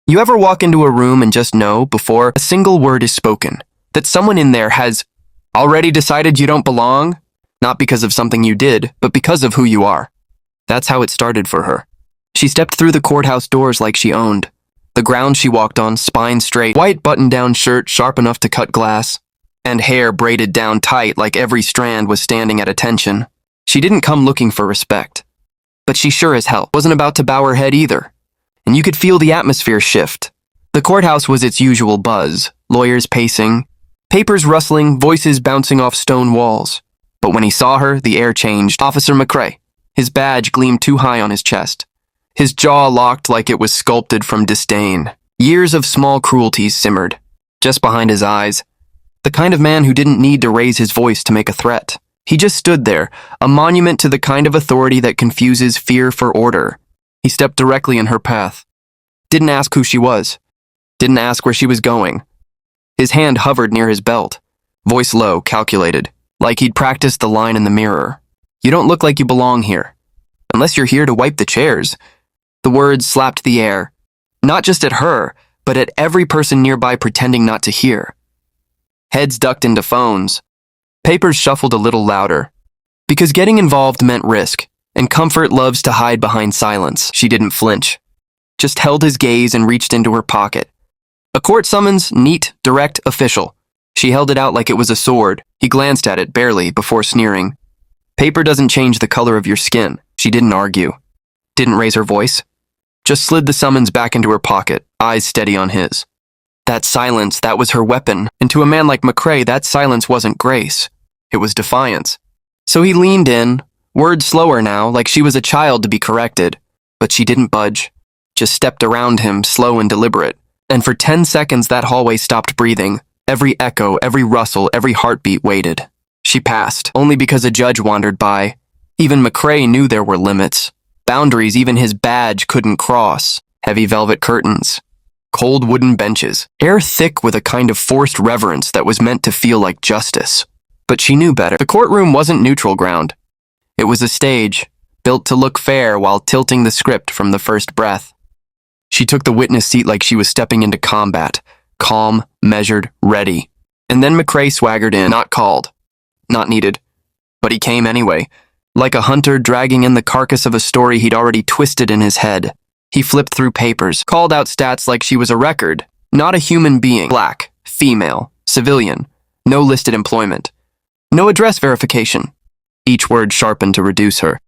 You ever walk into a room and just know, before a single word is spoken, that someone in there has already decided you don't belong? Not because of something you did, but because of who you are. That's how it started for her. She stepped through the courthouse doors like she owned. The ground she walked on, spine straight, white button-down shirt sharp enough to cut glass, and hair braided down tight like every strand was standing at attention. She didn't come looking for respect. But she sure as hell wasn't about to bow her head either. And you could feel the atmosphere shift. The courthouse was its usual buzz, lawyers pacing, papers rustling, voices bouncing off stone walls. But when he saw her, the air changed. Officer McCrae. His badge gleamed too high on his chest. His jaw locked like it was sculpted from disdain. Years of small cruelties simmered, just behind his eyes. The kind of man who didn't need to raise his voice to make a threat. He just stood there, a monument to the kind of authority that confuses fear for order. He stepped directly in her path. Didn't ask who she was. Didn't ask where she was going. His hand hovered near his belt, voice low, calculated, like he'd practiced the line in the mirror. You don't look like you belong here. Unless you're here to wipe the chairs. The words slapped the air, not just at her, but at every person nearby pretending not to hear. Heads ducked into phones. Papers shuffled a little louder. Because getting involved meant risk, and comfort loves to hide behind silence. She didn't flinch. Just held his gaze and reached into her pocket. A court summons, neat, direct, official. She held it out like it was a sword. He glanced at it, barely, before sneering. Paper doesn't change the color of your skin. She didn't argue. Didn't raise her voice. Just slid the summons back into her pocket, eyes steady on his. That silence, that was her weapon, and to a man like McCrae, that silence wasn't grace. It was defiance. So he leaned in, words slower now, like she was a child to be corrected. But she didn't budge. Just stepped around him, slow and deliberate. And for 10 seconds that hallway stopped breathing. Every echo, every rustle, every heartbeat waited. She passed, only because a judge wandered by. Even McCrae knew there were limits. Boundaries even his badge couldn't cross. Heavy velvet curtains. Cold wooden benches. Air thick with a kind of forced reverence that was meant to feel like justice. But she knew better. The courtroom wasn't neutral ground. It was a stage, built to look fair while tilting the script from the first breath. She took the witness seat like she was stepping into combat. Calm, measured, ready. And then McCrae swaggered in, not called. Not needed. But he came anyway, like a hunter dragging in the carcass of a story he'd already twisted in his head. He flipped through papers, called out stats like she was a record, not a human being. Black, female, civilian, no listed employment, no address verification. Each word sharpened to reduce her,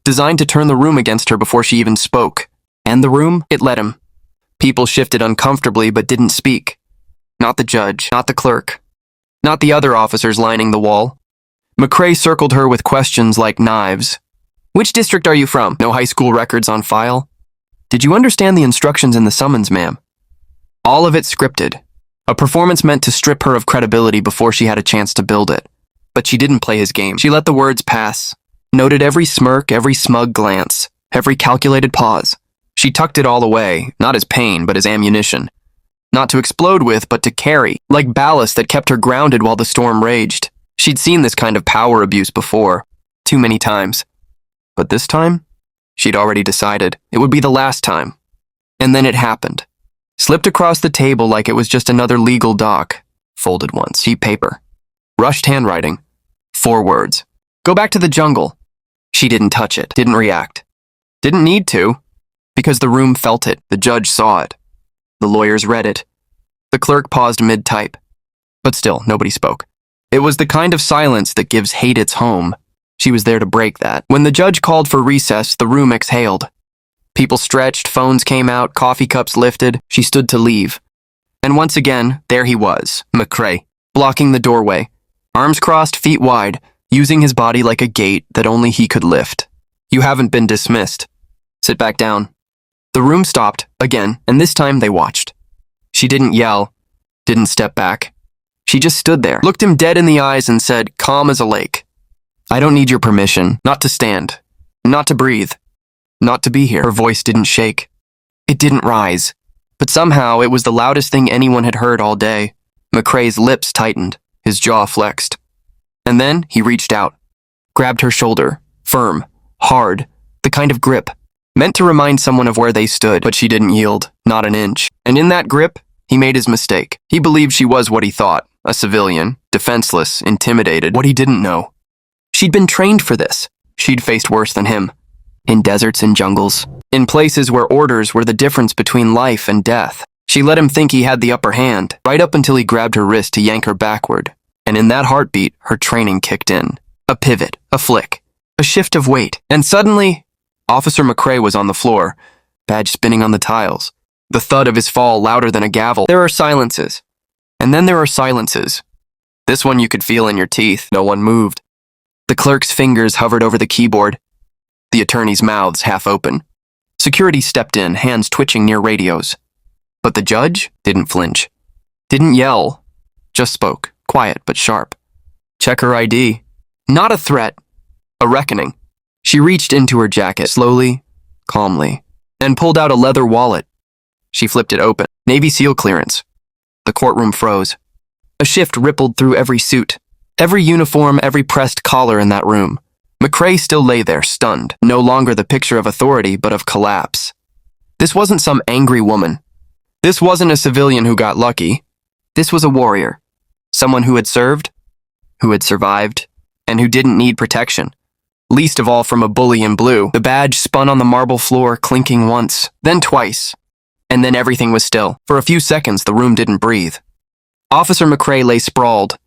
designed to turn the room against her before she even spoke. And the room, it let him. People shifted uncomfortably but didn't speak. Not the judge, not the clerk, not the other officers lining the wall. McCrae circled her with questions like knives. Which district are you from? No high school records on file? Did you understand the instructions in the summons, ma'am? All of it scripted. A performance meant to strip her of credibility before she had a chance to build it. But she didn't play his game. She let the words pass, noted every smirk, every smug glance, every calculated pause. She tucked it all away, not as pain, but as ammunition. Not to explode with, but to carry, like ballast that kept her grounded while the storm raged. She'd seen this kind of power abuse before, too many times. But this time, she'd already decided it would be the last time. And then it happened. Slipped across the table like it was just another legal doc. Folded once, sheet paper. Rushed handwriting. 4 words. Go back to the jungle. She didn't touch it, didn't react. Didn't need to. Because the room felt it, the judge saw it. The lawyers read it. The clerk paused mid-type. But still, nobody spoke. It was the kind of silence that gives hate its home. She was there to break that. When the judge called for recess, the room exhaled. People stretched, phones came out, coffee cups lifted. She stood to leave. And once again, there he was, McCrae, blocking the doorway. Arms crossed, feet wide, using his body like a gate that only he could lift. You haven't been dismissed. Sit back down. The room stopped, again, and this time they watched. She didn't yell, didn't step back. She just stood there, looked him dead in the eyes and said, calm as a lake, I don't need your permission, not to stand, not to breathe, not to be here. Her voice didn't shake. It didn't rise. But somehow it was the loudest thing anyone had heard all day. McCrae's lips tightened, his jaw flexed. And then he reached out, grabbed her shoulder, firm, hard, the kind of grip meant to remind someone of where they stood, but she didn't yield, not an inch. And in that grip, he made his mistake. He believed she was what he thought, a civilian, defenseless, intimidated. What he didn't know. She'd been trained for this. She'd faced worse than him. In deserts and jungles. In places where orders were the difference between life and death. She let him think he had the upper hand, right up until he grabbed her wrist to yank her backward. And in that heartbeat, her training kicked in. A pivot, a flick, a shift of weight. And suddenly, Officer McCrae was on the floor, badge spinning on the tiles. The thud of his fall louder than a gavel. There are silences. And then there are silences. This one you could feel in your teeth. No one moved. The clerk's fingers hovered over the keyboard. The attorneys' mouths half open. Security stepped in, hands twitching near radios. But the judge didn't flinch. Didn't yell. Just spoke, quiet but sharp. Check her ID. Not a threat. A reckoning. She reached into her jacket, slowly, calmly, and pulled out a leather wallet. She flipped it open. Navy SEAL clearance. The courtroom froze. A shift rippled through every suit, every uniform, every pressed collar in that room. McCrae still lay there, stunned, no longer the picture of authority, but of collapse. This wasn't some angry woman. This wasn't a civilian who got lucky. This was a warrior. Someone who had served, who had survived, and who didn't need protection. Least of all from a bully in blue. The badge spun on the marble floor, clinking once, then twice. And then everything was still. For a few seconds, the room didn't breathe. Officer McCrae lay sprawled,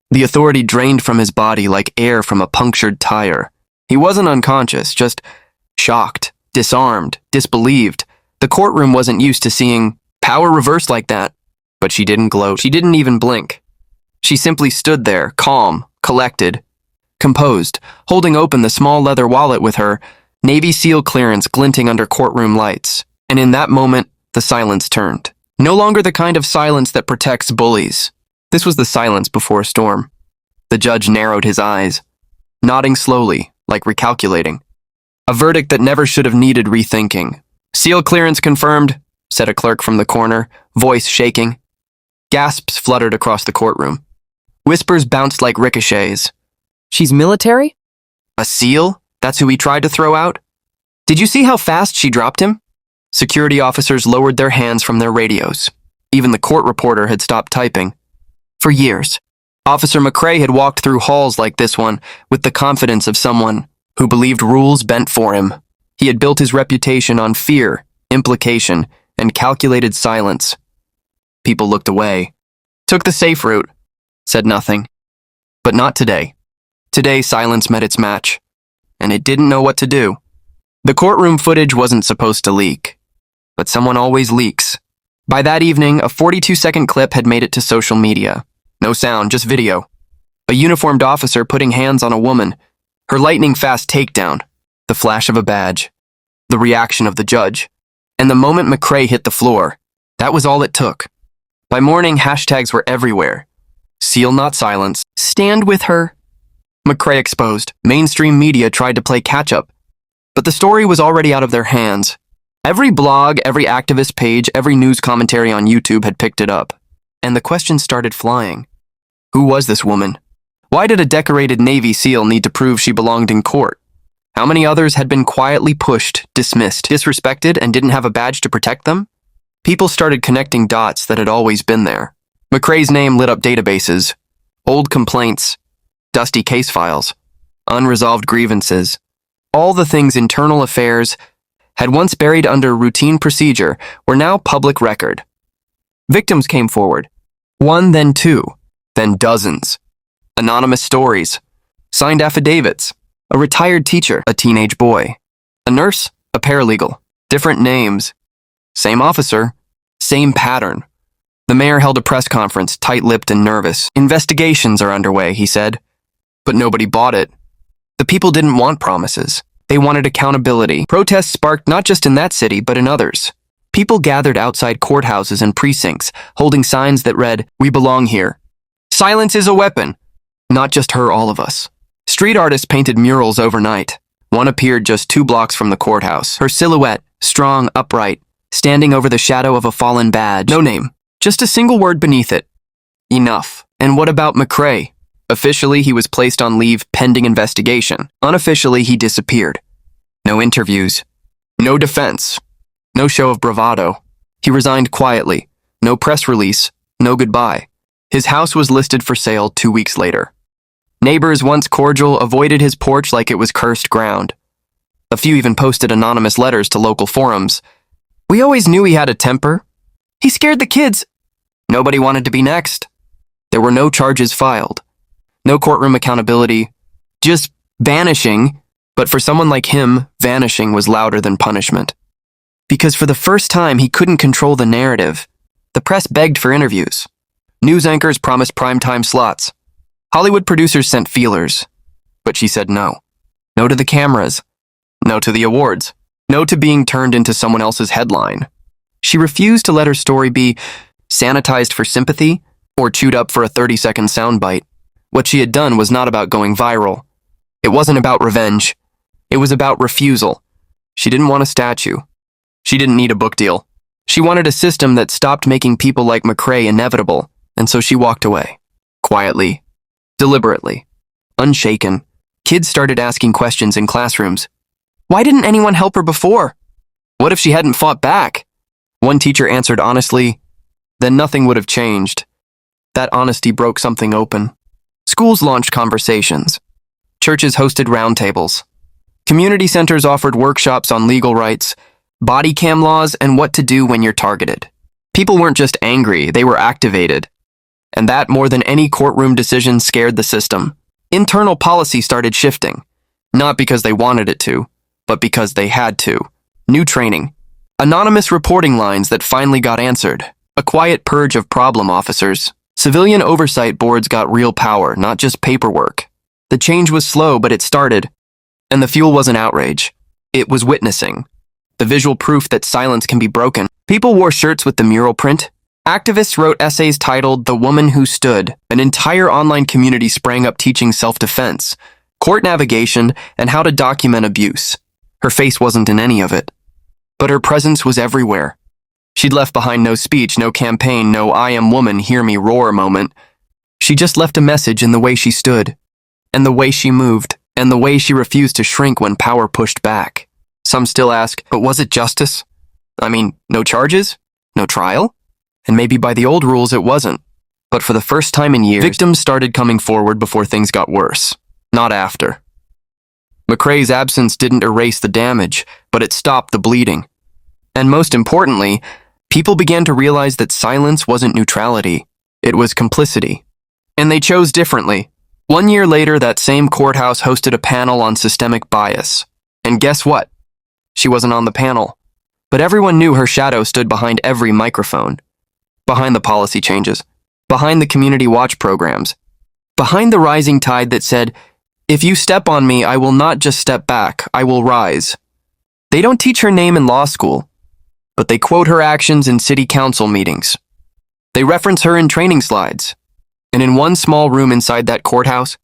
the authority drained from his body like air from a punctured tire. He wasn't unconscious, just shocked, disarmed, disbelieved. The courtroom wasn't used to seeing power reversed like that. But she didn't gloat. She didn't even blink. She simply stood there, calm, collected, composed, holding open the small leather wallet with her Navy SEAL clearance glinting under courtroom lights. And in that moment, the silence turned. No longer the kind of silence that protects bullies. This was the silence before a storm. The judge narrowed his eyes, nodding slowly, like recalculating. A verdict that never should have needed rethinking. SEAL clearance confirmed, said a clerk from the corner, voice shaking. Gasps fluttered across the courtroom. Whispers bounced like ricochets. She's military? A SEAL? That's who he tried to throw out? Did you see how fast she dropped him? Security officers lowered their hands from their radios. Even the court reporter had stopped typing. For years, Officer McCrae had walked through halls like this one with the confidence of someone who believed rules bent for him. He had built his reputation on fear, implication, and calculated silence. People looked away, took the safe route, said nothing. But not today. Today, silence met its match, and it didn't know what to do. The courtroom footage wasn't supposed to leak, but someone always leaks. By that evening, a 42-second clip had made it to social media. No sound, just video. A uniformed officer putting hands on a woman, her lightning-fast takedown, the flash of a badge, the reaction of the judge, and the moment McCrae hit the floor. That was all it took. By morning, hashtags were everywhere. SEAL not silence. Stand with her. McCrae exposed. Mainstream media tried to play catch-up, but the story was already out of their hands. Every blog, every activist page, every news commentary on YouTube had picked it up. And the questions started flying. Who was this woman? Why did a decorated Navy SEAL need to prove she belonged in court? How many others had been quietly pushed, dismissed, disrespected, and didn't have a badge to protect them? People started connecting dots that had always been there. McCrae's name lit up databases, old complaints, dusty case files, unresolved grievances. All the things internal affairs had once buried under routine procedure were now public record. Victims came forward. One, then two, then dozens. Anonymous stories, signed affidavits, a retired teacher, a teenage boy, a nurse, a paralegal, different names, same officer, same pattern. The mayor held a press conference, tight-lipped and nervous. Investigations are underway, he said. But nobody bought it. The people didn't want promises. They wanted accountability. Protests sparked not just in that city, but in others. People gathered outside courthouses and precincts, holding signs that read, "We belong here. Silence is a weapon." Not just her, all of us. Street artists painted murals overnight. One appeared just 2 blocks from the courthouse. Her silhouette, strong, upright, standing over the shadow of a fallen badge. No name, just a single word beneath it. Enough. And what about McCrae? Officially, he was placed on leave pending investigation. Unofficially, he disappeared. No interviews. No defense. No show of bravado. He resigned quietly. No press release. No goodbye. His house was listed for sale 2 weeks later. Neighbors, once cordial, avoided his porch like it was cursed ground. A few even posted anonymous letters to local forums. We always knew he had a temper. He scared the kids. Nobody wanted to be next. There were no charges filed. No courtroom accountability. Just vanishing. But for someone like him, vanishing was louder than punishment. Because for the first time, he couldn't control the narrative. The press begged for interviews. News anchors promised primetime slots. Hollywood producers sent feelers. But she said no. No to the cameras. No to the awards. No to being turned into someone else's headline. She refused to let her story be sanitized for sympathy or chewed up for a 30-second soundbite. What she had done was not about going viral. It wasn't about revenge. It was about refusal. She didn't want a statue. She didn't need a book deal. She wanted a system that stopped making people like McCrae inevitable, and so she walked away. Quietly. Deliberately. Unshaken. Kids started asking questions in classrooms. Why didn't anyone help her before? What if she hadn't fought back? One teacher answered honestly, then nothing would have changed. That honesty broke something open. Schools launched conversations. Churches hosted roundtables. Community centers offered workshops on legal rights, body cam laws, and what to do when you're targeted. People weren't just angry, they were activated. And that, more than any courtroom decision, scared the system. Internal policy started shifting, not because they wanted it to, but because they had to. New training. Anonymous reporting lines that finally got answered. A quiet purge of problem officers. Civilian oversight boards got real power, not just paperwork. The change was slow, but it started. And the fuel wasn't outrage. It was witnessing. The visual proof that silence can be broken. People wore shirts with the mural print. Activists wrote essays titled The Woman Who Stood. An entire online community sprang up teaching self-defense, court navigation, and how to document abuse. Her face wasn't in any of it. But her presence was everywhere. She'd left behind no speech, no campaign, no I am woman, hear me roar moment. She just left a message in the way she stood, and the way she moved, and the way she refused to shrink when power pushed back. Some still ask, but was it justice? I mean, no charges? No trial? And maybe by the old rules it wasn't. But for the first time in years, victims started coming forward before things got worse, not after. McCrae's absence didn't erase the damage, but it stopped the bleeding. And most importantly, people began to realize that silence wasn't neutrality, it was complicity. And they chose differently. 1 year later, that same courthouse hosted a panel on systemic bias. And guess what? She wasn't on the panel. But everyone knew her shadow stood behind every microphone. Behind the policy changes. Behind the community watch programs. Behind the rising tide that said, if you step on me, I will not just step back, I will rise. They don't teach her name in law school, but they quote her actions in city council meetings. They reference her in training slides. And in one small room inside that courthouse,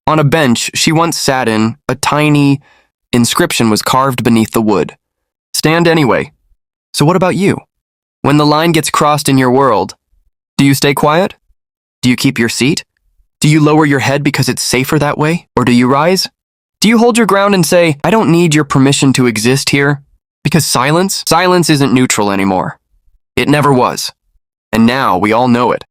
on a bench she once sat in, a tiny inscription was carved beneath the wood. Stand anyway. So what about you? When the line gets crossed in your world, do you stay quiet? Do you keep your seat? Do you lower your head because it's safer that way? Or do you rise? Do you hold your ground and say, I don't need your permission to exist here? Because silence isn't neutral anymore. It never was. And now we all know it.